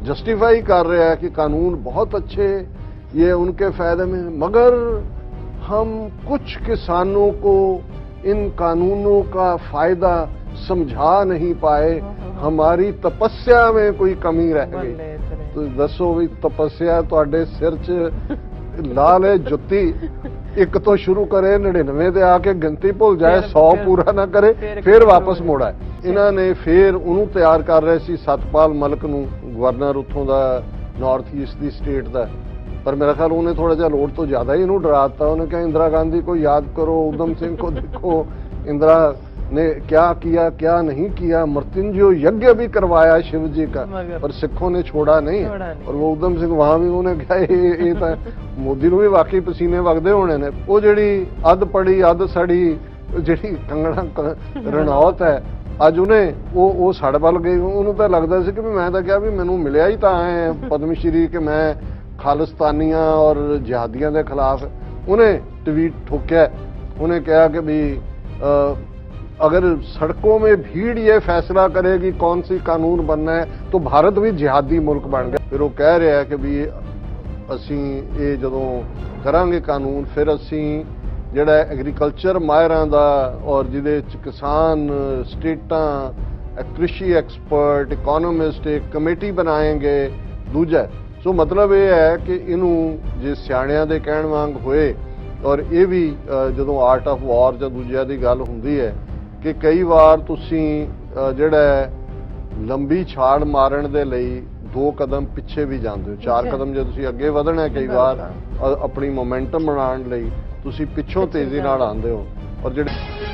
Justify कर रहा है कि कानून बहुत अच्छे, ये उनके फायदे में, मगर हम कुछ किसानों को इन कानूनों का फायदा समझा नहीं पाए, हमारी तपस्या में कोई कमी रह गई। तो दसो भी तपस्या तुहाडे सिर च ला ले जुत्ती, एक तो शुरू करे 99 ਤੇ ਆ ਕੇ ਗਿਣਤੀ ਭੁੱਲ ਜਾਏ, 100 ਪੂਰਾ ਨਾ ਕਰੇ, ਫਿਰ ਵਾਪਸ ਮੋੜਾ। ਇਹਨਾਂ ਨੇ ਫਿਰ ਉਹਨੂੰ ਤਿਆਰ ਕਰ ਰਹੇ ਸੀ ਸਤਪਾਲ ਮਲਕ ਨੂੰ, ਗਵਰਨਰ ਉੱਥੋਂ ਦਾ ਨਾਰਥ ਈਸਟ ਦੀ ਸਟੇਟ ਦਾ, पर मेरा ख्याल उन्हें थोड़ा जा लोड तो ज्यादा ही इन्हों डराता। उन्हें कहा इंदिरा गांधी को याद करो, उधम सिंह को देखो, इंदिरा ने क्या किया क्या नहीं किया, मृत्युंजय यज्ञ भी करवाया शिव जी का, पर सिखों ने छोड़ा नहीं। और वो उधम सिंह वहां भी उन्हें कहा ये तो मोदी ਨੂੰ भी वाकई पसीने वगदे होने ने। वो जिहड़ी अध पड़ी अध सड़ी जिहड़ी कंगना रनौत है, ਅੱਜ ਉਹਨੇ ਉਹ ਸੜ ਵੱਲ ਗਈ। ਉਹਨੂੰ ਤਾਂ ਲੱਗਦਾ ਸੀ ਕਿ ਵੀ ਮੈਂ ਤਾਂ ਕਿਹਾ ਵੀ ਮੈਨੂੰ ਮਿਲਿਆ ਹੀ ਤਾਂ ਹੈ ਪਦਮ ਸ਼੍ਰੀ ਕਿ ਮੈਂ खालिस्तानियां और जिहादियों के खिलाफ। उन्हें ट्वीट ठोकिया, उन्हें कहा कि भी अगर सड़कों में भीड़ ये फैसला करेगी कौन सी कानून बनना है तो भारत भी जिहादी मुल्क बन गया। फिर वो कह रहा है कि भी असी ये जदों करांगे कानून, फिर असी जिहड़ा एग्रीकल्चर माहिरां दा और जिहदे च किसान स्टेटां कृषि एक्सपर्ट इकोनॉमिस्ट एक कमेटी बनाएंगे। दूजा सो मतलब ये है कि इनू जे सियाणियां दे कहण वांग होए, और ये भी जदों आर्ट ऑफ वॉर जां दूजिया दी गल हुंदी है कि कई बार तुसीं जिहड़ा लंबी छाड़ मारन दे लई 2 कदम पिछे भी जांदे हो, 4 कदम जे तुसीं अगे वधना है कई बार अपनी मोमेंटम बनाउण लई तुसीं पिछों तेजी नाल आंदे हो। और जिहड़े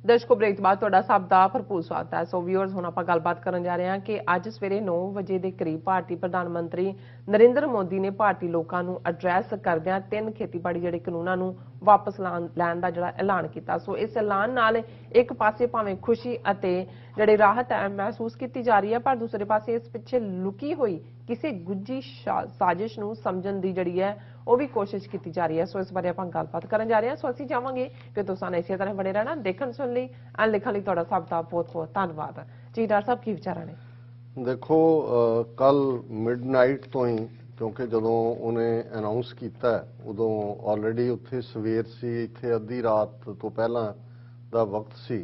दर्शकों ब्रेक तो बाद तुहाडा सब दा भरपूर स्वागत है। सो व्यूअर्स हुण आपां गलबात करन जा रहे हैं कि अज सवेरे 9 वजे के करीब भारतीय प्रधानमंत्री नरेंद्र मोदी ने भारतीय लोगों को एड्रैस करदिआं 3 खेतीबाड़ी जिहड़े कानूनां नूं वापस लैण दा जिहड़ा ऐलान किया। सो इस ऐलान नाल एक पासे भावें खुशी अते जिहड़ी राहत है महसूस की जा रही है, पर दूसरे पासे इस पिछे लुकी हुई किसी गुज्जी साजिश नूं समझण दी जिहड़ी है वो भी कोशिश की जा रही है। सो इस बारे आपां गलबात करन जा रहे हैं। सो असीं चाहांगे कि तुसां इसे तरह बने रहना, देखण सुन लई एंड लिखण लई तुहाडा सब दा बहुत बहुत धन्नवाद जी। डॉक्टर साहब की विचार ने? देखो कल मिडनाइट तो ही, क्योंकि जदों उन्हें अनाउंस किया उदों ऑलरेडी उत्थे सवेर सी, इत्थे अद्धी रात तो पहला दा वक्त सी।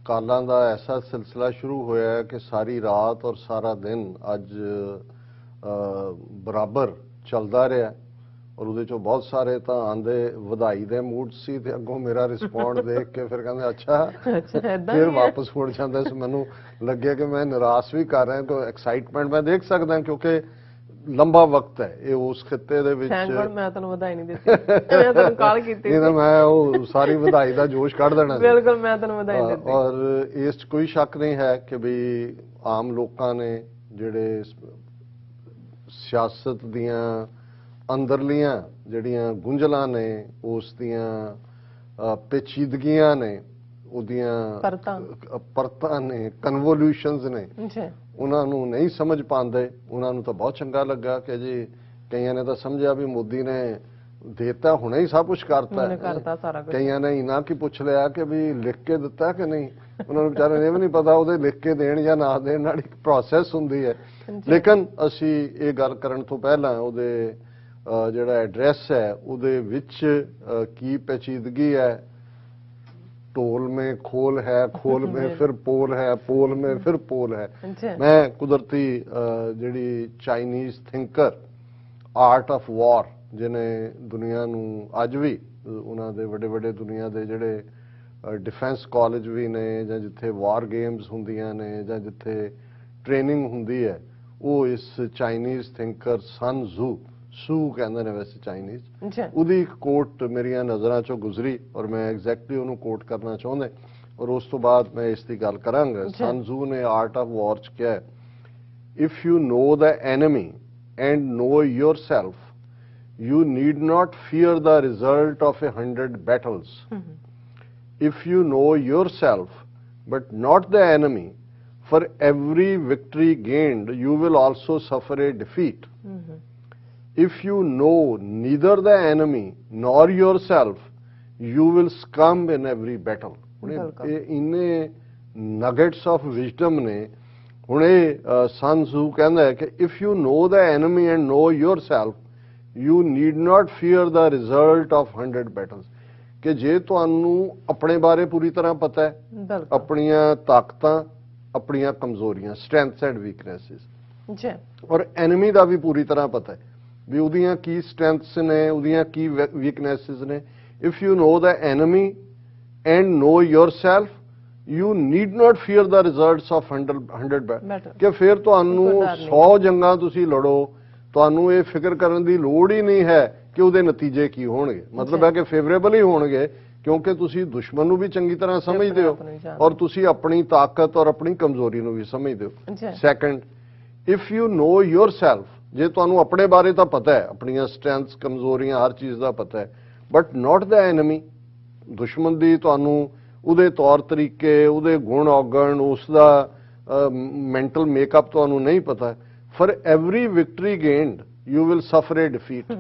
कालां दा ऐसा सिलसिला शुरू होया है कि सारी रात और सारा दिन अज बराबर चलदा रहा, और उहदे चों बहुत सारे तो आंदे वधाई दे मूड सी ते अगों मेरा रिस्पॉन्ड देख के फिर कहंदे अच्छा फिर वापस मुड़ जांदे। सो मैनूं लगे कि मैं निराश भी कर रहा, तो एक्साइटमेंट मैं देख सकदा क्योंकि लंबा वक्त है ये उस खिते दे विच। मैं तुहानूं वधाई नहीं दित्ती, मैं तुहानूं कॉल कीती नहीं, मैं वो सारी वधाई दा जोश कढ देना। बिल्कुल मैं तुहानूं वधाई दित्ती। और इस कोई शक नहीं है कि भी आम लोकां ने जिहड़े सियासत दियां अंदरलियां जिहड़ियां गुंझलां ने, उस दियां पेचीदगियां ने, उहदियां परतां ने, कन्वोल्यूशनस ने, उन्हां नूं नहीं समझ पांदे। उन्हां नूं तां बहुत चंगा लगा कि जी कईयां ने तां समझिया भी मोदी ने देता हुणे ही सब कुछ करता है, कईयां ने इना की पुछ लिया कि भी लिख के दिता कि नहीं। उन्होंने बेचारे ने भी नहीं पता उहदे लिख के देण या ना देण नाल एक प्रोसैस हुंदी है। लेकिन असी ये गल करन तो पहला उहदे जिहड़ा एड्रैस है उहदे विच की पेचीदगी है। टोल में खोल है, खोल में फिर पोल है, पोल में फिर पोल है। मैं कुदरती जिहड़ी Chinese thinker art of war जिन्हें दुनिया नूं अज भी उन्हां दे वड्डे वड्डे दुनिया दे जिहड़े डिफेंस कॉलेज भी ने, जां जिथे वॉर गेम्स हुंदियां ने, जां जिथे ट्रेनिंग हुंदी है, वो इस चाइनीज थिंकर सन जू सू कहते हैं वैसे चाइनीज, उहदी कोट मेरिया नज़रां चों गुजरी और मैं एग्जैक्टली उन्होंने कोट करना चाहुंदा, और उस तो बाद मैं इसकी गल करांगा। सन जू ने आर्ट ऑफ वॉर च कहा, if you know the enemy and know your self you need not fear the result of 100 battles. If you know yourself but not the enemy, for every victory gained you will also suffer a defeat. If you know neither the enemy nor yourself, you will succumb in every battle. इन्ने nuggets of wisdom ਨੇ। ਹੁਣ ਇਹ Sun Tzu ਕਹਿੰਦਾ ਹੈ ਕਿ if you know the enemy and know yourself you need not fear the result of 100 battles. ਕਿ ਜੇ ਤੁਹਾਨੂੰ ਆਪਣੇ ਬਾਰੇ ਪੂਰੀ ਤਰ੍ਹਾਂ ਪਤਾ ਹੈ, ਬਿਲਕੁਲ ਆਪਣੀਆਂ ਤਾਕਤਾਂ, ਆਪਣੀਆਂ ਕਮਜ਼ੋਰੀਆਂ, ਸਟਰੈਂਥਸ ਐਂਡ ਵੀਕਨੈਸਿਸ, ਜੀ, ਔਰ ਐਨਮੀ ਦਾ ਵੀ ਪੂਰੀ ਤਰ੍ਹਾਂ ਪਤਾ ਹੈ ਵੀ ਉਹਦੀਆਂ ਕੀ ਸਟਰੈਂਥਸ ਨੇ, ਉਹਦੀਆਂ ਕੀ ਵੀਕਨੈਸਿਸ ਨੇ। If you know the enemy and know yourself you need not fear the results of 100 battle. ਕਿ ਫਿਰ ਤੁਹਾਨੂੰ 100 ਜੰਗਾਂ ਤੁਸੀਂ ਲੜੋ, ਤੁਹਾਨੂੰ ਇਹ ਫਿਕਰ ਕਰਨ ਦੀ ਲੋੜ ਹੀ ਨਹੀਂ ਹੈ ਕਿ ਉਹਦੇ ਨਤੀਜੇ ਕੀ ਹੋਣਗੇ। ਮਤਲਬ ਹੈ ਕਿ ਫੇਵਰੇਬਲ ਹੀ ਹੋਣਗੇ, ਕਿਉਂਕਿ ਤੁਸੀਂ ਦੁਸ਼ਮਣ ਨੂੰ ਵੀ ਚੰਗੀ ਤਰ੍ਹਾਂ ਸਮਝਦੇ ਹੋ ਔਰ ਤੁਸੀਂ ਆਪਣੀ ਤਾਕਤ ਔਰ ਆਪਣੀ ਕਮਜ਼ੋਰੀ ਨੂੰ ਵੀ ਸਮਝਦੇ ਹੋ। Second, if you no yourself, ਜੇ ਤੁਹਾਨੂੰ ਆਪਣੇ ਬਾਰੇ ਤਾਂ ਪਤਾ ਹੈ, ਆਪਣੀਆਂ ਸਟਰੈਂਥਸ, ਕਮਜ਼ੋਰੀਆਂ, ਹਰ ਚੀਜ਼ ਦਾ ਪਤਾ ਹੈ, ਬਟ ਨਾਟ ਦਾ ਐਨਮੀ, ਦੁਸ਼ਮਣ ਦੀ ਤੁਹਾਨੂੰ ਉਹਦੇ ਤੌਰ ਤਰੀਕੇ, ਉਹਦੇ ਗੁਣ ਔਗਣ, ਉਸ ਦਾ ਮੈਂਟਲ ਮੇਕਅਪ ਤੁਹਾਨੂੰ ਨਹੀਂ ਪਤਾ। For every victory gained you will ਸਫਰ ਏ ਡਿਫੀਟ।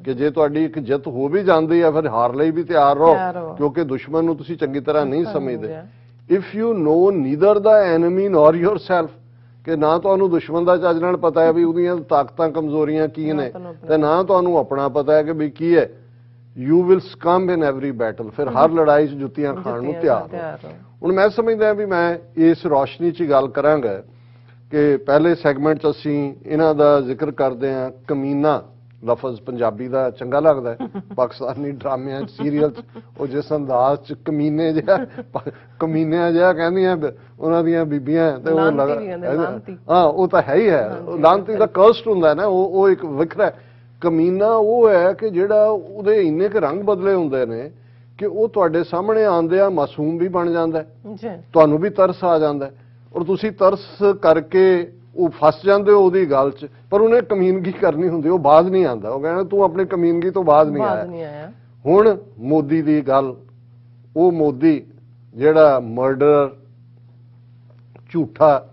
ਕਿ ਜੇ ਤੁਹਾਡੀ ਇੱਕ ਜਿੱਤ ਹੋ ਵੀ ਜਾਂਦੀ ਹੈ, ਫਿਰ ਹਾਰ ਲਈ ਵੀ ਤਿਆਰ ਰਹੋ, ਕਿਉਂਕਿ ਦੁਸ਼ਮਣ ਨੂੰ ਤੁਸੀਂ ਚੰਗੀ ਤਰ੍ਹਾਂ ਨਹੀਂ ਸਮਝਦੇ। If you no neither the enemy nor yourself, ਕਿ ਨਾ ਤੁਹਾਨੂੰ ਦੁਸ਼ਮਣ ਦਾ ਚੱਜ ਨਾਲ ਪਤਾ ਹੈ ਵੀ ਉਹਦੀਆਂ ਤਾਕਤਾਂ ਕਮਜ਼ੋਰੀਆਂ ਕੀ ਨੇ, ਤੇ ਨਾ ਤੁਹਾਨੂੰ ਆਪਣਾ ਪਤਾ ਹੈ ਕਿ ਵੀ ਕੀ ਹੈ, you will succumb in every battle. ਫਿਰ ਹਰ ਲੜਾਈ 'ਚ ਜੁੱਤੀਆਂ ਖਾਣ ਨੂੰ ਤਿਆਰ ਹੋ। ਹੁਣ ਮੈਂ ਸਮਝਦਾ ਵੀ ਮੈਂ ਇਸ ਰੌਸ਼ਨੀ 'ਚ ਗੱਲ ਕਰਾਂਗਾ ਕਿ ਪਹਿਲੇ ਸੈਗਮੈਂਟ 'ਚ ਅਸੀਂ ਇਹਨਾਂ ਦਾ ਜ਼ਿਕਰ ਕਰਦੇ ਹਾਂ। ਕਮੀਨਾ ਲਫ਼ਜ਼ ਪੰਜਾਬੀ ਦਾ ਚੰਗਾ ਲੱਗਦਾ ਹੈ, ਪਾਕਿਸਤਾਨੀ ਡਰਾਮਿਆਂ 'ਚ, ਸੀਰੀਅਲ 'ਚ ਉਹ ਜਿਸ ਅੰਦਾਜ਼ 'ਚ ਕਮੀਨੇ ਜਿਹਾ, ਕਮੀਨਿਆਂ ਜਿਹਾ ਕਹਿੰਦੀਆਂ ਉਹਨਾਂ ਦੀਆਂ ਬੀਬੀਆਂ, ਤੇ ਉਹ ਹਾਂ ਉਹ ਤਾਂ ਹੈ ਹੀ ਹੈ। ਲਾਂਤੀ ਦਾ ਕਰਸਟ ਹੁੰਦਾ ਨਾ, ਉਹ ਇੱਕ ਵੱਖਰਾ। ਕਮੀਨਾ ਉਹ ਹੈ ਕਿ ਜਿਹੜਾ ਉਹਦੇ ਇੰਨੇ ਕੁ ਰੰਗ ਬਦਲੇ ਹੁੰਦੇ ਨੇ ਕਿ ਉਹ ਤੁਹਾਡੇ ਸਾਹਮਣੇ ਆਉਂਦੇ ਆ ਮਾਸੂਮ ਵੀ ਬਣ ਜਾਂਦਾ, ਤੁਹਾਨੂੰ ਵੀ ਤਰਸ ਆ ਜਾਂਦਾ, ਔਰ ਤੁਸੀਂ ਤਰਸ ਕਰਕੇ ਉਹ ਫਸ ਜਾਂਦੇ ਹੋ ਉਹਦੀ ਗੱਲ 'ਚ, ਪਰ ਉਹਨੇ ਕਮੀਨਗੀ ਕਰਨੀ ਹੁੰਦੀ, ਉਹ ਬਾਜ਼ ਨਹੀਂ ਆਉਂਦਾ। ਉਹ ਕਹਿੰਦਾ ਤੂੰ ਆਪਣੀ ਕਮੀਨਗੀ ਤੋਂ ਬਾਜ਼ ਨਹੀਂ ਆਇਆ। ਹੁਣ ਮੋਦੀ ਦੀ ਗੱਲ, ਉਹ ਮੋਦੀ ਜਿਹੜਾ ਮਰਡਰ, ਝੂਠਾ,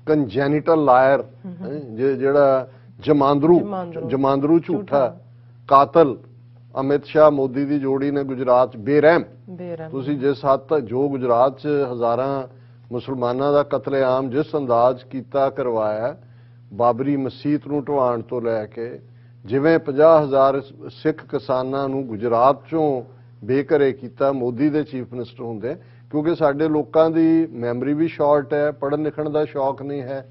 ਕੰਜੈਨੀਟਲ ਲਾਇਰ, ਜਿਹੜਾ ਜਮਾਂਦਰੂ ਝੂਠਾ ਕਾਤਲ, ਅਮਿਤ ਸ਼ਾਹ ਮੋਦੀ ਦੀ ਜੋੜੀ ਨੇ ਗੁਜਰਾਤ 'ਚ ਬੇਰਹਿਮ, ਤੁਸੀਂ ਜਿਸ ਹੱਦ ਤੱਕ ਜੋ ਗੁਜਰਾਤ 'ਚ ਹਜ਼ਾਰਾਂ ਮੁਸਲਮਾਨਾਂ ਦਾ ਕਤਲੇਆਮ ਜਿਸ ਅੰਦਾਜ਼ ਕੀਤਾ, ਕਰਵਾਇਆ, ਬਾਬਰੀ ਮਸਜਿਦ ਨੂੰ ਢਵਾਉਣ ਤੋਂ ਲੈ ਕੇ, ਜਿਵੇਂ 50,000 ਸਿੱਖ ਕਿਸਾਨਾਂ ਨੂੰ ਗੁਜਰਾਤ 'ਚੋਂ ਬੇਘਰੇ ਕੀਤਾ ਮੋਦੀ ਦੇ ਚੀਫ ਮਿਨਿਸਟਰ ਹੁੰਦੇ। ਕਿਉਂਕਿ ਸਾਡੇ ਲੋਕਾਂ ਦੀ ਮੈਮਰੀ ਵੀ ਸ਼ਾਰਟ ਹੈ, ਪੜ੍ਹਨ ਲਿਖਣ ਦਾ ਸ਼ੌਕ ਨਹੀਂ ਹੈ,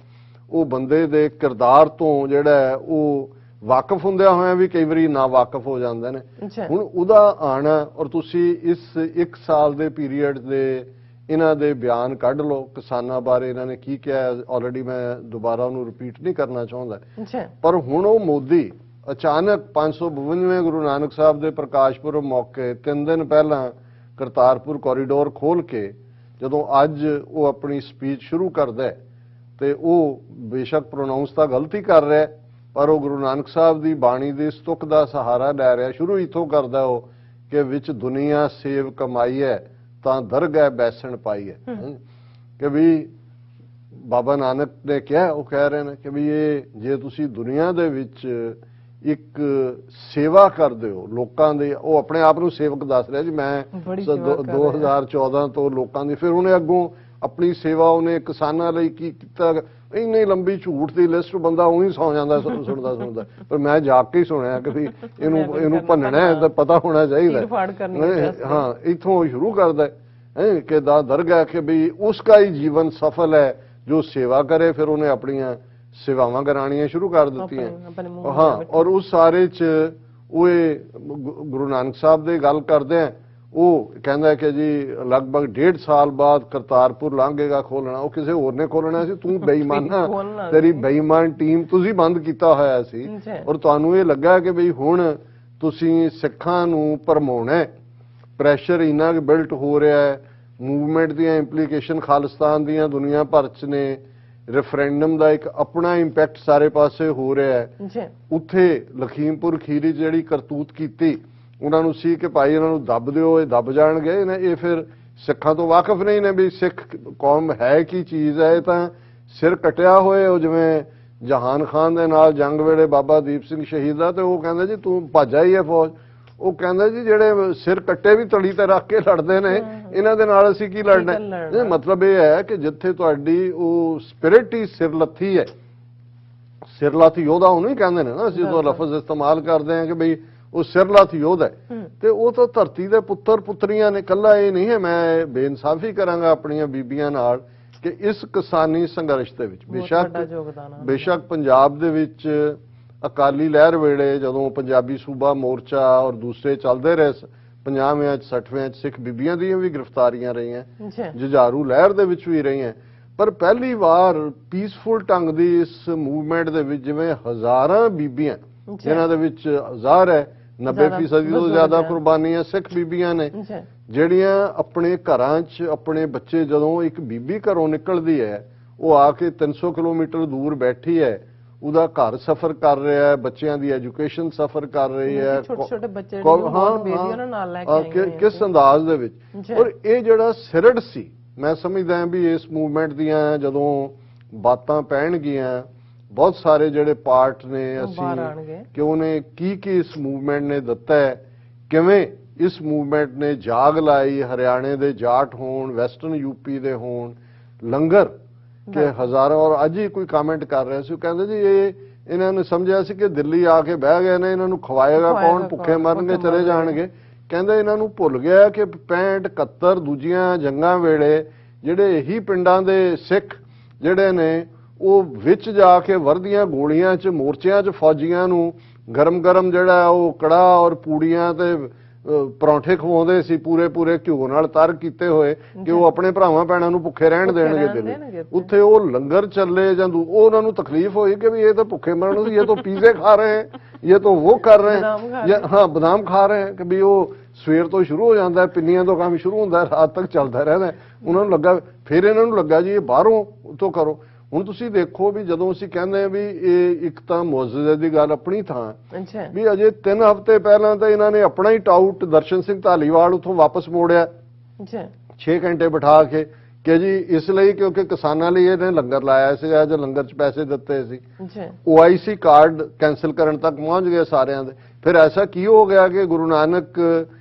ਉਹ ਬੰਦੇ ਦੇ ਕਿਰਦਾਰ ਤੋਂ ਜਿਹੜਾ ਉਹ ਵਾਕਿਫ ਹੁੰਦਿਆਂ ਹੋਇਆਂ ਵੀ ਕਈ ਵਾਰੀ ਨਾ ਵਾਕਿਫ ਹੋ ਜਾਂਦੇ ਨੇ। ਹੁਣ ਉਹਦਾ ਆਣਾ, ਔਰ ਤੁਸੀਂ ਇਸ 1 ਸਾਲ ਦੇ ਪੀਰੀਅਡ ਦੇ ਇਹਨਾਂ ਦੇ ਬਿਆਨ ਕੱਢ ਲਓ ਕਿਸਾਨਾਂ ਬਾਰੇ, ਇਹਨਾਂ ਨੇ ਕੀ ਕਿਹਾ। ਆਲਰੇਡੀ ਮੈਂ ਦੁਬਾਰਾ ਉਹਨੂੰ ਰਿਪੀਟ ਨਹੀਂ ਕਰਨਾ ਚਾਹੁੰਦਾ, ਪਰ ਹੁਣ ਉਹ ਮੋਦੀ ਅਚਾਨਕ 552ਵੇਂ ਗੁਰੂ ਨਾਨਕ ਸਾਹਿਬ ਦੇ ਪ੍ਰਕਾਸ਼ ਪੁਰਬ ਮੌਕੇ 3 ਦਿਨ ਪਹਿਲਾਂ ਕਰਤਾਰਪੁਰ ਕੋਰੀਡੋਰ ਖੋਲ ਕੇ ਜਦੋਂ ਅੱਜ ਉਹ ਆਪਣੀ ਸਪੀਚ ਸ਼ੁਰੂ ਕਰਦਾ, ਤੇ ਉਹ ਬੇਸ਼ੱਕ ਪ੍ਰੋਨਾਉਂਸ ਤਾਂ ਗਲਤੀ ਕਰ ਰਿਹਾ, ਪਰ ਉਹ ਗੁਰੂ ਨਾਨਕ ਸਾਹਿਬ ਦੀ ਬਾਣੀ ਦੇ ਸਤੁਕ ਦਾ ਸਹਾਰਾ ਲੈ ਰਿਹਾ। ਸ਼ੁਰੂ ਇਥੋਂ ਕਰਦਾ ਉਹ ਕਿ ਵਿੱਚ ਦੁਨੀਆ ਸੇਵ ਕਮਾਈ ਹੈ ਤਾਂ ਦਰਗਾਹ ਬੈਸਣ ਪਾਈ ਹੈ। ਕਿ ਵੀ ਬਾਬਾ ਨਾਨਕ ਨੇ ਕਿਹਾ, ਉਹ ਕਹਿ ਰਹੇ ਨੇ ਕਿ ਵੀ ਇਹ ਜੇ ਤੁਸੀਂ ਦੁਨੀਆ ਦੇ ਵਿੱਚ ਇੱਕ ਸੇਵਾ ਕਰਦੇ ਹੋ ਲੋਕਾਂ ਦੇ, ਉਹ ਆਪਣੇ ਆਪ ਨੂੰ ਸੇਵਕ ਦੱਸ ਰਿਹਾ ਜੀ, ਮੈਂ 2014 ਤੋਂ ਲੋਕਾਂ ਦੀ, ਫਿਰ ਉਹਨੇ ਅੱਗੋਂ ਆਪਣੀ ਸੇਵਾ ਉਹਨੇ ਕਿਸਾਨਾਂ ਲਈ ਕੀ ਕੀਤਾ। ਇੰਨੀ ਲੰਬੀ ਝੂਠ ਦੀ ਲਿਸਟ ਬੰਦਾ ਉਹੀ ਸੌ ਜਾਂਦਾ ਸੁਣਦਾ, ਪਰ ਮੈਂ ਜਾ ਕੇ ਹੀ ਸੁਣਿਆ ਕਿ ਵੀ ਇਹਨੂੰ ਭੰਨਣਾ ਹੈ ਤਾਂ ਪਤਾ ਹੋਣਾ ਚਾਹੀਦਾ। ਹਾਂ, ਇੱਥੋਂ ਸ਼ੁਰੂ ਕਰਦਾ ਹੈ ਕਿ ਦਰਗਾਹ ਕਿ ਵੀ ਉਸਕਾ ਹੀ ਜੀਵਨ ਸਫਲ ਹੈ ਜੋ ਸੇਵਾ ਕਰੇ। ਫਿਰ ਉਹਨੇ ਆਪਣੀਆਂ ਸੇਵਾਵਾਂ ਕਰਾਉਣੀਆਂ ਸ਼ੁਰੂ ਕਰ ਦਿੱਤੀਆਂ। ਹਾਂ, ਔਰ ਉਸ ਸਾਰੇ 'ਚ ਉਹ ਗੁਰੂ ਨਾਨਕ ਸਾਹਿਬ ਦੀ ਗੱਲ ਕਰਦੇ ਆ, ਉਹ ਕਹਿੰਦਾ ਕਿ ਜੀ ਲਗਭਗ 1.5 ਸਾਲ ਬਾਅਦ ਕਰਤਾਰਪੁਰ ਲਾਂਘੇਗਾ ਖੋਲਣਾ, ਉਹ ਕਿਸੇ ਹੋਰ ਨੇ ਖੋਲਣਾ ਸੀ, ਤੂੰ ਬੇਈਮਾਨਾ, ਤੇਰੀ ਬੇਈਮਾਨ ਟੀਮ ਤੁਸੀਂ ਬੰਦ ਕੀਤਾ ਹੋਇਆ ਸੀ, ਔਰ ਤੁਹਾਨੂੰ ਇਹ ਲੱਗਾ ਕਿ ਬਈ ਹੁਣ ਤੁਸੀਂ ਸਿੱਖਾਂ ਨੂੰ ਭਰਮਾਉਣਾ। ਪ੍ਰੈਸ਼ਰ ਇੰਨਾ ਕਿ ਬਿਲਟ ਹੋ ਰਿਹਾ ਹੈ, ਮੂਵਮੈਂਟ ਦੀਆਂ ਇੰਪਲੀਕੇਸ਼ਨ ਖਾਲਿਸਤਾਨ ਦੀਆਂ ਦੁਨੀਆ ਭਰ 'ਚ ਨੇ, ਰੈਫਰੈਂਡਮ ਦਾ ਇੱਕ ਆਪਣਾ ਇੰਪੈਕਟ ਸਾਰੇ ਪਾਸੇ ਹੋ ਰਿਹਾ ਹੈ। ਉੱਥੇ ਲਖੀਮਪੁਰ ਖੀਰੀ ਜਿਹੜੀ ਕਰਤੂਤ ਕੀਤੀ, ਉਹਨਾਂ ਨੂੰ ਸੀ ਕਿ ਭਾਈ ਇਹਨਾਂ ਨੂੰ ਦੱਬ ਦਿਓ, ਇਹ ਦੱਬ ਜਾਣਗੇ। ਇਹ ਫਿਰ ਸਿੱਖਾਂ ਤੋਂ ਵਾਕਿਫ ਨਹੀਂ ਨੇ ਵੀ ਸਿੱਖ ਕੌਮ ਹੈ ਕੀ ਚੀਜ਼ ਹੈ। ਇਹ ਤਾਂ ਸਿਰ ਕਟਿਆ ਹੋਏ, ਉਹ ਜਿਵੇਂ ਜਹਾਨ ਖਾਨ ਦੇ ਨਾਲ ਜੰਗ ਵੇਲੇ ਬਾਬਾ ਦੀਪ ਸਿੰਘ ਸ਼ਹੀਦ ਦਾ, ਤੇ ਉਹ ਕਹਿੰਦੇ ਜੀ ਤੂੰ ਭੱਜ ਆਈ ਹੈ ਫੌਜ, ਉਹ ਕਹਿੰਦਾ ਜੀ ਜਿਹੜੇ ਸਿਰ ਕੱਟੇ ਵੀ ਤਲੀ ਤੇ ਰੱਖ ਕੇ ਲੜਦੇ ਨੇ ਇਹਨਾਂ ਦੇ ਨਾਲ ਅਸੀਂ ਕੀ ਲੜਨਾ ਹੈ। ਮਤਲਬ ਇਹ ਹੈ ਕਿ ਜਿੱਥੇ ਤੁਹਾਡੀ ਉਹ ਸਪਿਰਿਟ ਹੀ ਸਿਰ ਲੱਥੀ ਹੈ, ਸਿਰਲੱਥ ਯੋਧਾ ਉਹਨੂੰ ਹੀ ਕਹਿੰਦੇ ਨੇ ਨਾ, ਅਸੀਂ ਜਦੋਂ ਲਫ਼ਜ਼ ਇਸਤੇਮਾਲ ਕਰਦੇ ਹਾਂ ਕਿ ਬਈ ਉਹ ਸਿਰਲੱਥ ਯੋਧਾ ਹੈ, ਤੇ ਉਹ ਤਾਂ ਧਰਤੀ ਦੇ ਪੁੱਤਰ ਪੁੱਤਰੀਆਂ ਨੇ। ਕੱਲਾ ਇਹ ਨਹੀਂ ਹੈ, ਮੈਂ ਬੇਇਨਸਾਫੀ ਕਰਾਂਗਾ ਆਪਣੀਆਂ ਬੀਬੀਆਂ ਨਾਲ ਕਿ ਇਸ ਕਿਸਾਨੀ ਸੰਘਰਸ਼ ਦੇ ਵਿੱਚ ਬੇਸ਼ੱਕ ਪੰਜਾਬ ਦੇ ਵਿੱਚ ਅਕਾਲੀ ਲਹਿਰ ਵੇਲੇ ਜਦੋਂ ਪੰਜਾਬੀ ਸੂਬਾ ਮੋਰਚਾ ਔਰ ਦੂਸਰੇ ਚੱਲਦੇ ਰਹੇ 50ਵੇਂ 60ਵੇਂ ਸਿੱਖ ਬੀਬੀਆਂ ਦੀਆਂ ਵੀ ਗ੍ਰਿਫਤਾਰੀਆਂ ਰਹੀਆਂ, ਜੁਝਾਰੂ ਲਹਿਰ ਦੇ ਵਿੱਚ ਵੀ ਰਹੀਆਂ, ਪਰ ਪਹਿਲੀ ਵਾਰ ਪੀਸਫੁਲ ਢੰਗ ਦੀ ਇਸ ਮੂਵਮੈਂਟ ਦੇ ਵਿੱਚ ਜਿਵੇਂ ਹਜ਼ਾਰਾਂ ਬੀਬੀਆਂ, ਜਿਨ੍ਹਾਂ ਦੇ ਵਿੱਚ ਜ਼ਾਹਰ ਹੈ 90% ਤੋਂ ਜ਼ਿਆਦਾ ਕੁਰਬਾਨੀਆਂ ਸਿੱਖ ਬੀਬੀਆਂ ਨੇ, ਜਿਹੜੀਆਂ ਆਪਣੇ ਘਰਾਂ 'ਚ ਆਪਣੇ ਬੱਚੇ, ਜਦੋਂ ਇੱਕ ਬੀਬੀ ਘਰੋਂ ਨਿਕਲਦੀ ਹੈ ਉਹ ਆ ਕੇ 300 ਕਿਲੋਮੀਟਰ ਦੂਰ ਬੈਠੀ ਹੈ, ਉਹਦਾ ਘਰ ਸਫਰ ਕਰ ਰਿਹਾ ਹੈ, ਬੱਚਿਆਂ ਦੀ ਐਜੂਕੇਸ਼ਨ ਸਫਰ ਕਰ ਰਹੀ ਹੈ, ਛੋਟੇ ਬੱਚੇ ਬੇਬੀਆਂ ਨਾਲ ਲੈ ਕੇ ਕਿਸ ਅੰਦਾਜ਼ ਦੇ ਵਿੱਚ। ਔਰ ਇਹ ਜਿਹੜਾ ਸਿਰੜ ਸੀ, ਮੈਂ ਸਮਝਦਾ ਹਾਂ ਵੀ ਇਸ ਮੂਵਮੈਂਟ ਦੀਆਂ ਜਦੋਂ ਬਾਤਾਂ ਪੈਣਗੀਆਂ, ਬਹੁਤ ਸਾਰੇ ਜਿਹੜੇ ਪਾਰਟ ਨੇ ਅਸੀਂ ਕਿ ਉਹਨੇ ਕੀ ਇਸ ਮੂਵਮੈਂਟ ਨੇ ਦਿੱਤਾ ਹੈ, ਕਿਵੇਂ ਇਸ ਮੂਵਮੈਂਟ ਨੇ ਜਾਗ ਲਾਈ, ਹਰਿਆਣੇ ਦੇ ਜਾਟ ਹੋਣ, ਵੈਸਟਰਨ ਯੂਪੀ ਦੇ ਹੋਣ, ਲੰਗਰ ਕਿ ਹਜ਼ਾਰਾਂ। ਔਰ ਅੱਜ ਹੀ ਕੋਈ ਕਮੈਂਟ ਕਰ ਰਿਹਾ ਸੀ, ਉਹ ਕਹਿੰਦੇ ਜੀ ਇਹ ਇਹਨਾਂ ਨੇ ਸਮਝਿਆ ਸੀ ਕਿ ਦਿੱਲੀ ਆ ਕੇ ਬਹਿ ਗਏ ਨੇ, ਇਹਨਾਂ ਨੂੰ ਖਵਾਏਗਾ ਕੌਣ, ਭੁੱਖੇ ਮਰਨਗੇ ਚਲੇ ਜਾਣਗੇ। ਕਹਿੰਦੇ ਇਹਨਾਂ ਨੂੰ ਭੁੱਲ ਗਿਆ ਕਿ 65 71 ਦੂਜੀਆਂ ਜੰਗਾਂ ਵੇਲੇ ਜਿਹੜੇ ਇਹੀ ਪਿੰਡਾਂ ਦੇ ਸਿੱਖ ਜਿਹੜੇ ਨੇ ਉਹ ਵਿੱਚ ਜਾ ਕੇ ਵਰਦੀਆਂ ਗੋਲੀਆਂ 'ਚ ਮੋਰਚਿਆਂ 'ਚ ਫੌਜੀਆਂ ਨੂੰ ਗਰਮ ਜਿਹੜਾ ਉਹ ਕੜਾਹ ਔਰ ਪੂੜੀਆਂ ਤੇ ਪਰੌਂਠੇ ਖਵਾਉਂਦੇ ਸੀ, ਪੂਰੇ ਘਿਓ ਨਾਲ ਤਰ ਕੀਤੇ ਹੋਏ, ਕਿ ਉਹ ਆਪਣੇ ਭਰਾਵਾਂ ਭੈਣਾਂ ਨੂੰ ਭੁੱਖੇ ਰਹਿਣ ਦੇਣਗੇ ਦਿੱਲੀ। ਉੱਥੇ ਉਹ ਲੰਗਰ ਚੱਲੇ ਜਾਂ ਉਹ ਉਹਨਾਂ ਨੂੰ ਤਕਲੀਫ ਹੋਈ ਕਿ ਵੀ ਇਹ ਤਾਂ ਭੁੱਖੇ ਮਰਨ ਸੀ, ਇਹ ਤਾਂ ਪੀਜ਼ੇ ਖਾ ਰਹੇ ਹੈ, ਇਹ ਤਾਂ ਉਹ ਕਰ ਰਹੇ ਹੈ, ਹਾਂ ਬਦਾਮ ਖਾ ਰਹੇ ਹੈ, ਕਿ ਵੀ ਉਹ ਸਵੇਰ ਤੋਂ ਸ਼ੁਰੂ ਹੋ ਜਾਂਦਾ, ਪਿੰਨੀਆਂ ਤੋਂ ਕੰਮ ਸ਼ੁਰੂ ਹੁੰਦਾ, ਰਾਤ ਤੱਕ ਚੱਲਦਾ ਰਹਿੰਦਾ। ਉਹਨਾਂ ਨੂੰ ਲੱਗਾ, ਫਿਰ ਇਹਨਾਂ ਨੂੰ ਲੱਗਾ ਜੀ ਇਹ ਬਾਹਰੋਂ ਤੋਂ ਕਰੋ। ਹੁਣ ਤੁਸੀਂ ਦੇਖੋ ਵੀ ਜਦੋਂ ਅਸੀਂ ਕਹਿੰਦੇ ਆ ਵੀ ਇਹ ਇੱਕ ਤਾਂ ਮੁਅੱਜ਼ਜ਼ੇ ਦੀ ਗੱਲ ਆਪਣੀ ਥਾਂ, ਵੀ ਅਜੇ 3 ਹਫ਼ਤੇ ਪਹਿਲਾਂ ਤਾਂ ਇਹਨਾਂ ਨੇ ਆਪਣਾ ਹੀ ਟਾਊਟ ਦਰਸ਼ਨ ਸਿੰਘ ਧਾਲੀਵਾਲ ਉੱਥੋਂ ਵਾਪਸ ਮੋੜਿਆ 6 ਘੰਟੇ ਬਿਠਾ ਕੇ, ਕਿ ਜੀ ਇਸ ਲਈ ਕਿਉਂਕਿ ਕਿਸਾਨਾਂ ਲਈ ਇਹਨੇ ਲੰਗਰ ਲਾਇਆ ਸੀਗਾ, ਜੋ ਲੰਗਰ 'ਚ ਪੈਸੇ ਦਿੱਤੇ ਸੀ, OIC ਕਾਰਡ ਕੈਂਸਲ ਕਰਨ ਤੱਕ ਪਹੁੰਚ ਗਏ ਸਾਰਿਆਂ ਦੇ। ਫਿਰ ਐਸਾ ਕੀ ਹੋ ਗਿਆ ਕਿ ਗੁਰੂ ਨਾਨਕ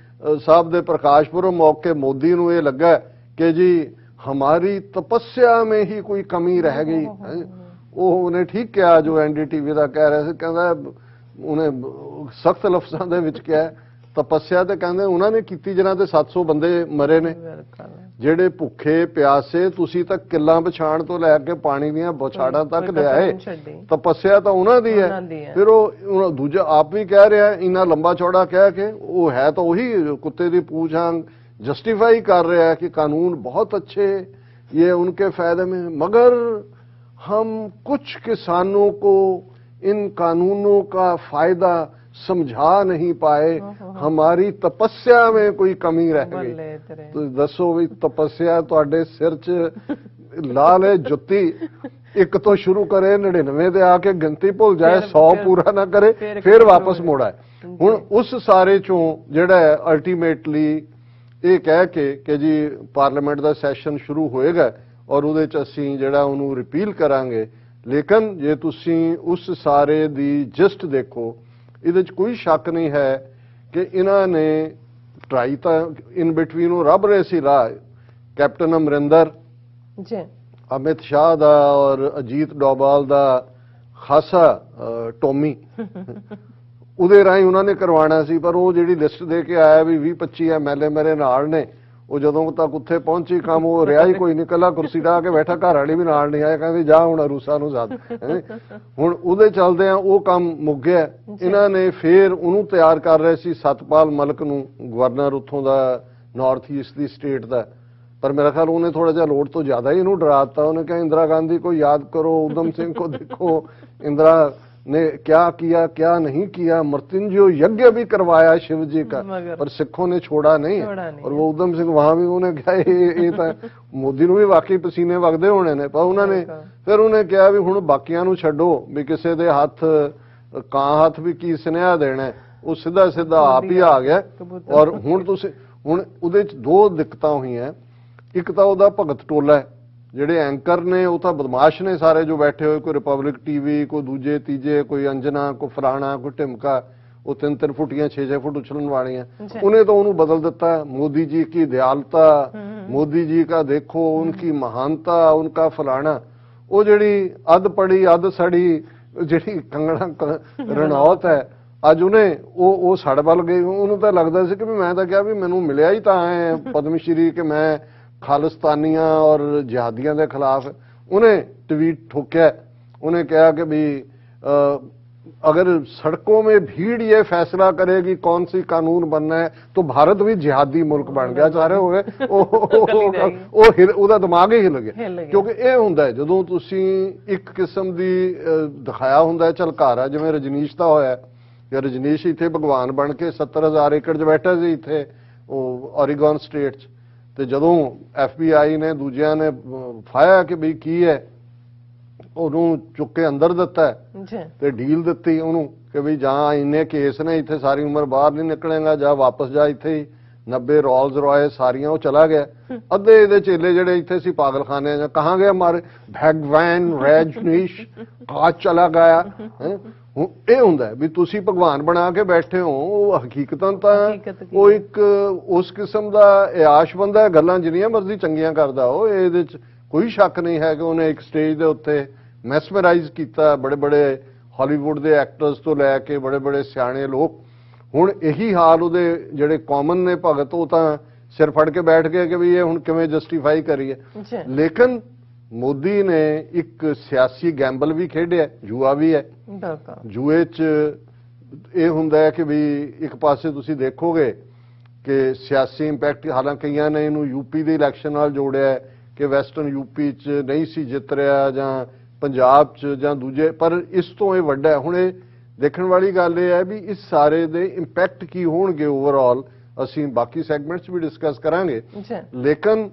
ਸਾਹਿਬ ਦੇ ਪ੍ਰਕਾਸ਼ ਪੁਰਬ ਮੌਕੇ ਮੋਦੀ ਨੂੰ ਇਹ ਲੱਗਾ ਕਿ ਜੀ हमारी तपस्या में ही कोई कमी रह गई। वो उन्हें ठीक किया जो NDTV ਦਾ ਕਹਿ ਰਿਹਾ ਸੀ, ਕਹਿੰਦਾ ਉਹਨੇ ਸਖਤ ਲਫ਼ਜ਼ਾਂ ਦੇ ਵਿੱਚ ਕਿਹਾ ਤਪੱਸਿਆ, ਤੇ ਕਹਿੰਦੇ ਉਹਨਾਂ ਨੇ ਕੀਤੀ ਜਿਨ੍ਹਾਂ ਤੇ 700 ਬੰਦੇ ਮਰੇ ਨੇ, ਜਿਹੜੇ ਭੁੱਖੇ ਪਿਆਸੇ ਤੁਸੀਂ ਤਾਂ ਕਿੱਲਾਂ ਪਛਾਣ ਤੋਂ ਲੈ ਕੇ ਪਾਣੀ ਦੀਆਂ ਬੌਛਾੜਾਂ ਤੱਕ ਲਿਆਏ, ਤਪੱਸਿਆ ਤਾਂ ਉਹਨਾਂ ਦੀ ਹੈ। ਫਿਰ ਉਹ ਦੂਜਾ ਆਪ ਵੀ ਕਹਿ ਰਿਹਾ ਇੰਨਾ ਲੰਬਾ ਚੌੜਾ ਕਹਿ ਕੇ, ਉਹ ਹੈ ਤਾਂ ਉਹੀ ਕੁੱਤੇ ਦੀ ਪੂਛ ਵਾਂਗ जस्टिफाई कर रहा है कि कानून बहुत अच्छे, ये उनके फायदे में, मगर हम कुछ किसानों को इन कानूनों का फायदा समझा नहीं पाए, हमारी तपस्या में कोई कमी रह गई। तो दसो भी तपस्या तुहाडे सिर च लाल है जुत्ती, एक तो शुरू करे 99 ते आके गिनती भुल जाए, 100 पूरा ना करे, फिर वापस मोड़ा है। हुण उस सारे चों जिहड़ा अल्टीमेटली ਇਹ ਕਹਿ ਕੇ ਕਿ ਜੀ ਪਾਰਲੀਮੈਂਟ ਦਾ ਸੈਸ਼ਨ ਸ਼ੁਰੂ ਹੋਏਗਾ ਔਰ ਉਹਦੇ 'ਚ ਅਸੀਂ ਜਿਹੜਾ ਉਹਨੂੰ ਰਿਪੀਲ ਕਰਾਂਗੇ, ਲੇਕਿਨ ਜੇ ਤੁਸੀਂ ਉਸ ਸਾਰੇ ਦੀ ਜਸਟ ਦੇਖੋ, ਇਹਦੇ 'ਚ ਕੋਈ ਸ਼ੱਕ ਨਹੀਂ ਹੈ ਕਿ ਇਹਨਾਂ ਨੇ ਟਰਾਈ ਤਾਂ ਇਨ ਬਿਟਵੀਨ ਉਹ ਰੱਬ ਰਹੇ ਸੀ ਰਾਹ, ਕੈਪਟਨ ਅਮਰਿੰਦਰ ਜੀ, ਅਮਿਤ ਸ਼ਾਹ ਦਾ ਔਰ ਅਜੀਤ ਡੋਭਾਲ ਦਾ ਖਾਸਾ ਟੋਮੀ ਉਹਦੇ ਰਾਹੀਂ ਉਹਨਾਂ ਨੇ ਕਰਵਾਉਣਾ ਸੀ, ਪਰ ਉਹ ਜਿਹੜੀ ਲਿਸਟ ਦੇ ਕੇ ਆਇਆ ਵੀ 20-25 MLA ਮੇਰੇ ਨਾਲ ਨੇ, ਉਹ ਜਦੋਂ ਤੱਕ ਉੱਥੇ ਪਹੁੰਚੀ ਕੰਮ ਉਹ ਰਿਹਾ ਹੀ ਕੋਈ ਨਹੀਂ, ਕੱਲਾ ਕੁਰਸੀ ਢਾ ਕੇ ਬੈਠਾ, ਘਰ ਵਾਲੀ ਵੀ ਨਾਲ ਨਹੀਂ ਆਇਆ, ਕਹਿੰਦੇ ਜਾ ਹੁਣ ਰੂਸਾ ਨੂੰ ਸੱਦ। ਹੁਣ ਉਹਦੇ ਚੱਲਦੇ ਆ ਉਹ ਕੰਮ ਮੁੱਕ ਗਿਆ। ਇਹਨਾਂ ਨੇ ਫੇਰ ਉਹਨੂੰ ਤਿਆਰ ਕਰ ਰਹੇ ਸੀ ਸਤਪਾਲ ਮਲਿਕ ਨੂੰ, ਗਵਰਨਰ ਉੱਥੋਂ ਦਾ ਨਾਰਥ ਈਸਟ ਦੀ ਸਟੇਟ ਦਾ, ਪਰ ਮੇਰਾ ਖਿਆਲ ਉਹਨੇ ਥੋੜਾ ਜਿਹਾ ਲੋੜ ਤੋਂ ਜ਼ਿਆਦਾ ਹੀ ਇਹਨੂੰ ਡਰਾ ਦਿੱਤਾ। ਉਹਨੇ ਕਿਹਾ इंदिरा गांधी को याद करो, उधम सिंह को देखो, इंदिरा ने क्या किया क्या नहीं किया, मृत्युंजय यज्ञ भी करवाया शिव जी का, पर सिखों ने छोड़ा नहीं। और वो उधम सिंह वहां भी उन्हें क्या ये तो मोदी ਨੂੰ ਵੀ ਵਾਕਈ ਪਸੀਨੇ ਵਗਦੇ ਹੋਣੇ ਨੇ, ਪਰ ਉਹਨਾਂ ਨੇ ਫਿਰ ਉਹਨੇ ਕਿਹਾ ਵੀ ਹੁਣ ਬਾਕੀਆਂ ਨੂੰ ਛੱਡੋ, ਵੀ ਕਿਸੇ ਦੇ ਹੱਥ ਕਾਂ ਹੱਥ ਵੀ ਕੀ ਸੁਨੇਹਾ ਦੇਣਾ, ਉਹ ਸਿੱਧਾ ਆਪ ਹੀ ਆ ਗਿਆ। ਔਰ ਹੁਣ ਤੁਸੀਂ ਹੁਣ ਉਹਦੇ ਚ 2 ਦਿੱਕਤਾਂ ਹੋਈਆਂ, ਇੱਕ ਤਾਂ ਉਹਦਾ ਭਗਤ ਟੋਲਾ ਜਿਹੜੇ ਐਂਕਰ ਨੇ ਉਹ ਤਾਂ ਬਦਮਾਸ਼ ਨੇ ਸਾਰੇ ਜੋ ਬੈਠੇ ਹੋਏ, ਕੋਈ ਰਿਪਬਲਿਕ TV, ਕੋਈ ਦੂਜੇ ਤੀਜੇ, ਕੋਈ ਅੰਜਨਾ, ਕੋਈ ਫਲਾਣਾ, ਕੋਈ ਢਿਮਕਾ, वो 3-3 फुटियां 6-6 फुट उछलन वाली उन्हें तो उन्होंने बदल दिता। मोदी जी की दयालुता, मोदी जी का देखो उनकी महानता, उनका फलाना, वो जी अध पड़ी अध सड़ी जी कंगना रनौत है अज उन्हें वो सड़ बल गई। उन्होंने तो लगता सी कि मैं तो क्या भी मैनू मिलिया ही तो है पद्मश्री कि मैं खालिस्तानियां और जिहादियों के खिलाफ। उन्हें ट्वीट ठोकिया, उन्हें कहा कि भी अगर सड़कों में भीड़ ये फैसला करेगी कौन सी कानून बनना है तो भारत भी जिहादी मुल्क बन गया। सारे हो गए ਉਹਦਾ ਦਿਮਾਗ ਹੀ ਹਿੱਲ ਗਿਆ। ਕਿਉਂਕਿ ਇਹ ਹੁੰਦਾ ਜਦੋਂ ਤੁਸੀਂ ਇੱਕ ਕਿਸਮ ਦੀ ਦਿਖਾਇਆ ਹੁੰਦਾ ਝਲਕਾਰਾ, ਜਿਵੇਂ ਰਜਨੀਸ਼ ਦਾ ਹੋਇਆ ਕਿ ਰਜਨੀਸ਼ ਇੱਥੇ ਭਗਵਾਨ ਬਣ ਕੇ 70,000 ਏਕੜ 'ਚ ਬੈਠਾ ਸੀ ਇੱਥੇ ਉਹ ਔਰੀਗਨ ਸਟੇਟ 'ਚ, ਤੇ ਜਦੋਂ FBI ਨੇ ਦੂਜਿਆਂ ਨੇ ਫਾਇਆ ਕਿ ਵੀ ਕੀ ਹੈ ਉਹਨੂੰ ਚੁੱਕ ਕੇ ਅੰਦਰ ਦਿੱਤਾ ਤੇ ਡੀਲ ਦਿੱਤੀ ਉਹਨੂੰ ਕਿ ਵੀ ਜਾਂ ਇੰਨੇ ਕੇਸ ਨੇ ਇੱਥੇ ਸਾਰੀ ਉਮਰ ਬਾਹਰ ਨਹੀਂ ਨਿਕਲੇਗਾ, ਜਾਂ ਵਾਪਸ ਜਾ ਇੱਥੇ ਹੀ 90 ਰੋਲਸ ਰॉय ਸਾਰੀਆਂ ਉਹ ਚਲਾ ਗਿਆ। ਅੱਧੇ ਇਹਦੇ ਚੇਲੇ ਜਿਹੜੇ ਇੱਥੇ ਸੀ ਪਾਗਲਖਾਨੇ ਜਾਂ ਕਹਾਂ ਗਏ ਮਾਰੇ ਭਗਵਾਨ ਰਜਨੀਸ਼ ਕਾ ਚਲਾ ਗਿਆ। ਇਹ ਹੁੰਦਾ ਵੀ ਤੁਸੀਂ ਭਗਵਾਨ ਬਣਾ ਕੇ ਬੈਠੇ ਹੋ, ਉਹ ਹਕੀਕਤਨ ਤਾਂ ਉਹ ਇੱਕ ਉਸ ਕਿਸਮ ਦਾ ਇਆਸ਼ ਬੰਦਾ ਹੈ, ਗੱਲਾਂ ਜਿੰਨੀਆਂ ਮਰਜ਼ੀ ਚੰਗੀਆਂ ਕਰਦਾ ਉਹ, ਇਹਦੇ 'ਚ ਕੋਈ ਸ਼ੱਕ ਨਹੀਂ ਹੈ ਕਿ ਉਹਨੇ ਇੱਕ ਸਟੇਜ ਦੇ ਉੱਤੇ ਮੈਸਮਰਾਈਜ਼ ਕੀਤਾ ਬੜੇ ਬੜੇ ਹਾਲੀਵੁੱਡ ਦੇ ਐਕਟਰਸ ਤੋਂ ਲੈ ਕੇ ਬੜੇ ਬੜੇ ਸਿਆਣੇ ਲੋਕ। ਹੁਣ ਇਹੀ ਹਾਲ ਉਹਦੇ ਜਿਹੜੇ ਕਾਮਨ ਨੇ ਭਗਤ ਉਹ ਤਾਂ ਸਿਰ ਫੜ ਕੇ ਬੈਠ ਗਏ ਕਿ ਵੀ ਇਹ ਹੁਣ ਕਿਵੇਂ ਜਸਟੀਫਾਈ ਕਰੀਏ। ਲੇਕਿਨ ਮੋਦੀ ਨੇ ਇੱਕ ਸਿਆਸੀ ਗੈਂਬਲ ਵੀ ਖੇਡਿਆ, ਜੂਆ ਵੀ ਹੈ। ਜੂਏ 'ਚ ਇਹ ਹੁੰਦਾ ਹੈ ਕਿ ਵੀ ਇੱਕ ਪਾਸੇ ਤੁਸੀਂ ਦੇਖੋਗੇ ਕਿ ਸਿਆਸੀ ਇੰਪੈਕਟ, ਹਾਲਾਂਕਿ ਕਈਆਂ ਨੇ ਇਹਨੂੰ ਯੂਪੀ ਦੇ ਇਲੈਕਸ਼ਨ ਨਾਲ ਜੋੜਿਆ ਕਿ ਵੈਸਟਰਨ ਯੂਪੀ 'ਚ ਨਹੀਂ ਸੀ ਜਿੱਤ ਰਿਹਾ ਜਾਂ ਪੰਜਾਬ 'ਚ ਜਾਂ ਦੂਜੇ, ਪਰ ਇਸ ਤੋਂ ਇਹ ਵੱਡਾ ਹੈ। ਹੁਣ ਇਹ ਦੇਖਣ ਵਾਲੀ ਗੱਲ ਇਹ ਹੈ ਵੀ ਇਸ ਸਾਰੇ ਦੇ ਇੰਪੈਕਟ ਕੀ ਹੋਣਗੇ ਓਵਰਆਲ, ਅਸੀਂ ਬਾਕੀ ਸੈਗਮੈਂਟਸ ਵੀ ਡਿਸਕਸ ਕਰਾਂਗੇ। ਲੇਕਿਨ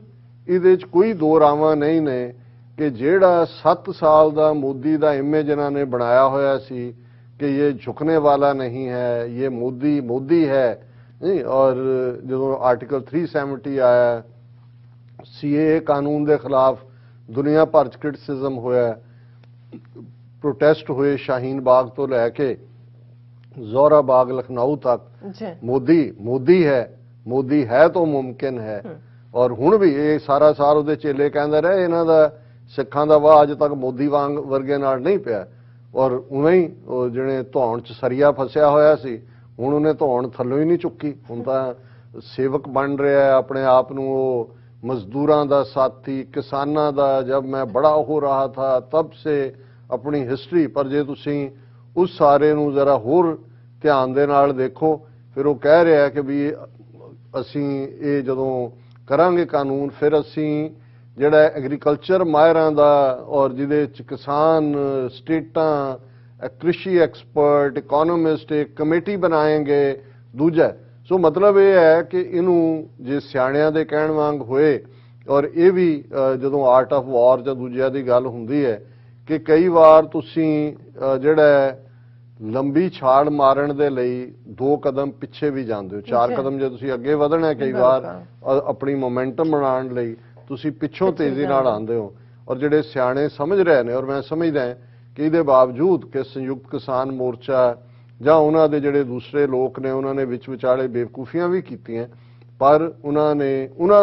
ਇਹਦੇ 'ਚ ਕੋਈ ਦੋ ਰਾਵਾਂ ਨਹੀਂ ਨੇ ਕਿ ਜਿਹੜਾ 7 ਸਾਲ ਦਾ ਮੋਦੀ ਦਾ ਇਮੇਜ ਇਹਨਾਂ ਨੇ ਬਣਾਇਆ ਹੋਇਆ ਸੀ ਕਿ ਇਹ ਝੁਕਨੇ ਵਾਲਾ ਨਹੀਂ ਹੈ, ਇਹ ਮੋਦੀ ਹੈ। ਔਰ ਜਦੋਂ ਆਰਟੀਕਲ 370 ਆਇਆ, CAA ਕਾਨੂੰਨ ਦੇ ਖਿਲਾਫ ਦੁਨੀਆ ਭਰ 'ਚ ਕ੍ਰਿਟਿਸਿਜ਼ਮ ਹੋਇਆ, ਪ੍ਰੋਟੈਸਟ ਹੋਏ ਸ਼ਾਹੀਨ ਬਾਗ ਤੋਂ ਲੈ ਕੇ ਜ਼ੋਰਾ ਬਾਗ ਲਖਨਊ ਤੱਕ। ਮੋਦੀ ਹੈ ਤਾਂ ਮੁਮਕਿਨ ਹੈ। ਔਰ ਹੁਣ ਵੀ ਇਹ ਸਾਰਾ ਸਾਲ ਉਹਦੇ ਚੇਲੇ ਕਹਿੰਦੇ ਰਹੇ ਇਹਨਾਂ ਦਾ ਸਿੱਖਾਂ ਦਾ ਵਾਹ ਅਜੇ ਤੱਕ ਮੋਦੀ ਵਾਂਗ ਵਰਗੇ ਨਾਲ ਨਹੀਂ ਪਿਆ। ਔਰ ਉਵੇਂ ਹੀ ਉਹ ਜਿਹੜੇ ਧੌਣ 'ਚ ਸਰੀਆ ਫਸਿਆ ਹੋਇਆ ਸੀ ਹੁਣ ਉਹਨੇ ਧੌਣ ਥੱਲੋਂ ਹੀ ਨਹੀਂ ਚੁੱਕੀ। ਹੁਣ ਤਾਂ ਸੇਵਕ ਬਣ ਰਿਹਾ ਆਪਣੇ ਆਪ ਨੂੰ, ਉਹ ਮਜ਼ਦੂਰਾਂ ਦਾ ਸਾਥੀ, ਕਿਸਾਨਾਂ ਦਾ। ਜਬ ਮੈਂ ਬੜਾ ਹੋ ਰਹਾ ਥਾ ਤਬ ਸੇ ਆਪਣੀ ਹਿਸਟਰੀ। ਪਰ ਜੇ ਤੁਸੀਂ ਉਸ ਸਾਰੇ ਨੂੰ ਜ਼ਰਾ ਹੋਰ ਧਿਆਨ ਦੇ ਨਾਲ ਦੇਖੋ, ਫਿਰ ਉਹ ਕਹਿ ਰਿਹਾ ਕਿ ਵੀ ਅਸੀਂ ਇਹ ਜਦੋਂ ਕਰਾਂਗੇ ਕਾਨੂੰਨ, ਫਿਰ ਅਸੀਂ ਜਿਹੜਾ ਐਗਰੀਕਲਚਰ ਮਾਹਿਰਾਂ ਦਾ ਔਰ ਜਿਹਦੇ 'ਚ ਕਿਸਾਨ, ਸਟੇਟਾਂ, ਕ੍ਰਿਸ਼ੀ ਐਕਸਪਰਟ, ਇਕੋਨੋਮਿਸਟ ਇੱਕ ਕਮੇਟੀ ਬਣਾਏਂਗੇ। ਦੂਜਾ ਸੋ ਮਤਲਬ ਇਹ ਹੈ ਕਿ ਇਹਨੂੰ ਜੇ ਸਿਆਣਿਆਂ ਦੇ ਕਹਿਣ ਵਾਂਗ ਹੋਏ, ਔਰ ਇਹ ਵੀ ਜਦੋਂ ਆਰਟ ਆਫ ਵਾਰ ਜਾਂ ਦੂਜਿਆਂ ਦੀ ਗੱਲ ਹੁੰਦੀ ਹੈ ਕਿ ਕਈ ਵਾਰ ਤੁਸੀਂ ਜਿਹੜਾ ਲੰਬੀ ਛਾਲ ਮਾਰਨ ਦੇ ਲਈ 2 ਕਦਮ ਪਿੱਛੇ ਵੀ ਜਾਂਦੇ ਹੋ, 4 ਕਦਮ ਜੇ ਤੁਸੀਂ ਅੱਗੇ ਵਧਣਾ ਕਈ ਵਾਰ ਆਪਣੀ ਮੋਮੈਂਟਮ ਬਣਾਉਣ ਲਈ ਤੁਸੀਂ ਪਿੱਛੋਂ ਤੇਜ਼ੀ ਨਾਲ ਆਉਂਦੇ ਹੋ। ਔਰ ਜਿਹੜੇ ਸਿਆਣੇ ਸਮਝ ਰਹੇ ਨੇ, ਔਰ ਮੈਂ ਸਮਝਦਾ ਕਿ ਇਹਦੇ ਬਾਵਜੂਦ ਕਿ ਸੰਯੁਕਤ ਕਿਸਾਨ ਮੋਰਚਾ ਜਾਂ ਉਹਨਾਂ ਦੇ ਜਿਹੜੇ ਦੂਸਰੇ ਲੋਕ ਨੇ ਉਹਨਾਂ ਨੇ ਵਿੱਚ ਵਿਚਾਲੇ ਬੇਵਕੂਫੀਆਂ ਵੀ ਕੀਤੀਆਂ, ਪਰ ਉਹਨਾਂ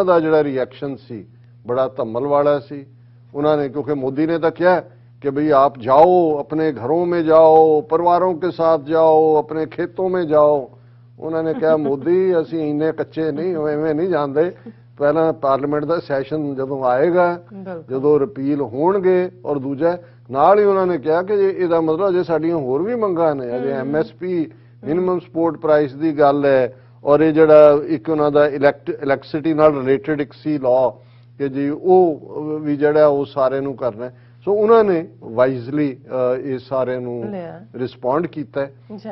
ਦਾ ਜਿਹੜਾ ਰਿਐਕਸ਼ਨ ਸੀ ਬੜਾ ਧੰਮਲ ਵਾਲਾ ਸੀ। ਉਹਨਾਂ ਨੇ क्योंकि मोदी ने तो किया कि भाई आप जाओ, अपने घरों में जाओ, परिवारों के साथ जाओ, अपने खेतों में जाओ। उन्होंने कहा मोदी ਅਸੀਂ ਇੰਨੇ ਕੱਚੇ ਨਹੀਂ, ਐਵੇਂ ਨਹੀਂ ਜਾਂਦੇ। ਪਹਿਲਾਂ ਪਾਰਲੀਮੈਂਟ ਦਾ ਸੈਸ਼ਨ ਜਦੋਂ ਆਏਗਾ, ਜਦੋਂ ਰਿਪੀਲ ਹੋਣਗੇ, ਔਰ ਦੂਜਾ ਨਾਲ ਹੀ ਉਹਨਾਂ ਨੇ ਕਿਹਾ ਕਿ ਇਹਦਾ ਮਤਲਬ ਅਜੇ ਸਾਡੀਆਂ ਹੋਰ ਵੀ ਮੰਗਾਂ ਨੇ, ਅਜੇ MSP ਮਿਨੀਮਮ ਸਪੋਰਟ ਪ੍ਰਾਈਸ ਦੀ ਗੱਲ ਹੈ, ਔਰ ਇਹ ਜਿਹੜਾ ਇੱਕ ਉਹਨਾਂ ਦਾ ਇਲੈਕਟ੍ਰਿਸਿਟੀ ਨਾਲ ਰਿਲੇਟਡ ਇੱਕ ਸੀ ਲਾਅ ਕਿ ਜੀ ਉਹ ਵੀ ਜਿਹੜਾ ਉਹ ਸਾਰੇ ਨੂੰ ਕਰਨਾ। ਸੋ ਉਹਨਾਂ ਨੇ ਵਾਈਜ਼ਲੀ ਇਸ ਸਾਰੇ ਨੂੰ ਰਿਸਪੌਂਡ ਕੀਤਾ।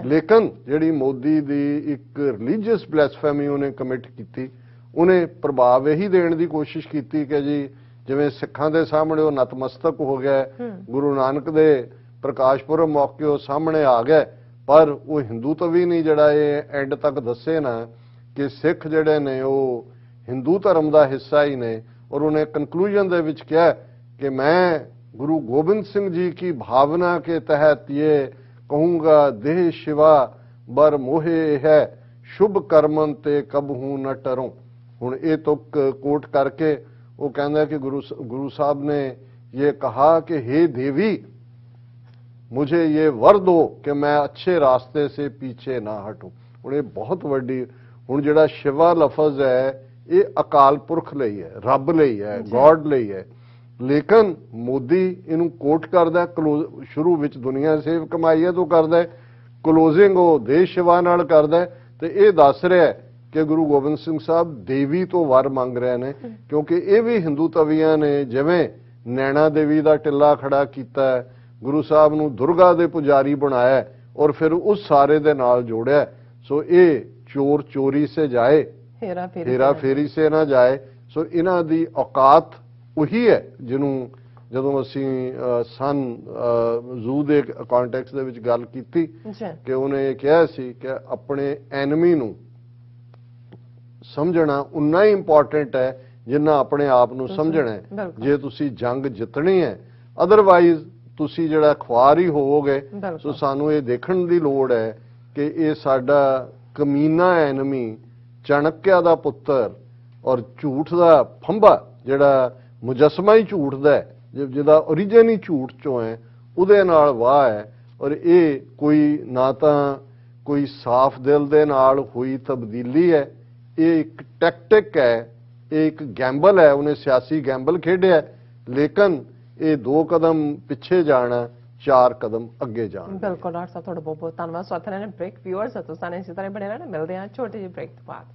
ਲੇਕਿਨ ਜਿਹੜੀ ਮੋਦੀ ਦੀ ਇੱਕ ਰਿਲੀਜੀਅਸ ਬਲੈਸਫੈਮੀ ਉਹਨੇ ਕਮਿਟ ਕੀਤੀ, ਉਹਨੇ ਪ੍ਰਭਾਵ ਇਹੀ ਦੇਣ ਦੀ ਕੋਸ਼ਿਸ਼ ਕੀਤੀ ਕਿ ਜੀ ਜਿਵੇਂ ਸਿੱਖਾਂ ਦੇ ਸਾਹਮਣੇ ਉਹ ਨਤਮਸਤਕ ਹੋ ਗਿਆ, ਗੁਰੂ ਨਾਨਕ ਦੇ ਪ੍ਰਕਾਸ਼ ਪੁਰਬ ਮੌਕੇ ਉਹ ਸਾਹਮਣੇ ਆ ਗਿਆ, ਪਰ ਉਹ ਹਿੰਦੂਤਵ ਵੀ ਨਹੀਂ ਜਿਹੜਾ ਇਹ ਐਂਡ ਤੱਕ ਦੱਸੇ ਨਾ ਕਿ ਸਿੱਖ ਜਿਹੜੇ ਨੇ ਉਹ ਹਿੰਦੂ ਧਰਮ ਦਾ ਹਿੱਸਾ ਹੀ ਨੇ। ਔਰ ਉਹਨੇ ਕੰਕਲੂਜਨ ਦੇ ਵਿੱਚ ਕਿਹਾ कि मैं गुरु गोविंद सिंह जी की भावना के तहत ये कहूँगा, देह शिवा बर मोहे है शुभ कर्मन ते कबहू न टरों। हुण ये तुक कोट करके वो कहता है कि गुरु साहब ने ये कहा कि हे देवी मुझे ये वर दो कि मैं अच्छे रास्ते से पीछे ना हटूं। हुण ये बहुत वड्डी हुण जिहड़ा शिवा लफज है ये अकाल पुरख लई है, रब लई है, गॉड लई है। लेकिन मोदी इनू कोट करदा शुरू विच दुनिया सेव कमाई है तो करदा, क्लोजिंग वो देश सेवा नाल करदा ते ये दस रहा है कि गुरु गोबिंद सिंह साहब देवी तो वर मंग रहे हैं, क्योंकि ये भी हिंदू तवियां ने जिवें नैना देवी का टिल्ला खड़ा किया, गुरु साहब नू दुर्गा दे पुजारी बनाया और फिर उस सारे दे नाल जोड़िया। सो ये चोर चोरी से जाए हेरा फेरी से ना जाए। सो इन्हां दी औकात उही है जिन्हों ਜਦੋਂ ਅਸੀਂ सन ਜ਼ੂ ਦੇ ਕੰਟੈਕਸਟ ਦੇ ਵਿੱਚ ਗੱਲ ਕੀਤੀ ਕਿ ਉਹਨੇ ਇਹ ਕਿਹਾ ਸੀ ਕਿ ਆਪਣੇ ਐਨਮੀ ਨੂੰ ਸਮਝਣਾ ਉਨਾ ਹੀ ਇੰਪੋਰਟੈਂਟ ਹੈ ਜਿੰਨਾ ਆਪਣੇ ਆਪ ਨੂੰ ਸਮਝਣਾ ਹੈ। ਜੇ ਤੁਸੀਂ ਜੰਗ ਜਿੱਤਣੀ ਹੈ, ਅਦਰਵਾਈਜ਼ ਤੁਸੀਂ ਜਿਹੜਾ ਖੁਆਰ ਹੀ ਹੋਵੋਗੇ। ਸੋ ਸਾਨੂੰ ਇਹ ਦੇਖਣ ਦੀ ਲੋੜ ਹੈ ਕਿ ਇਹ ਸਾਡਾ ਕਮੀਨਾ ਐਨਮੀ ਚਾਣਕਿਆ ਦਾ ਪੁੱਤਰ ਔਰ ਝੂਠ ਦਾ ਫੰਬਾ ਜਿਹੜਾ ਮੁਜਸਮਾ ਹੀ ਝੂਠ ਦਾ ਹੈ, ਜਿਹਦਾ ओरिजिन ही झूठ चो है, ਉਹਦੇ ਨਾਲ ਵਾਹ है। और ये कोई ना तो कोई साफ दिल दे नाल हुई तब्दीली है, ये एक टैक्टिक है, ये एक गैंबल है। उन्हें सियासी गैंबल खेडिया, लेकिन ये 2 कदम पिछे जाना 4 कदम अगे जाना। बिल्कुल डॉक्टर साहब, थोड़ा बहुत बहुत धन्यवाद। स्वागत है ब्रेक व्यूअर्स, तो इसी तरह बने रहना, मिलते हैं छोटे जी ब्रेक के बाद।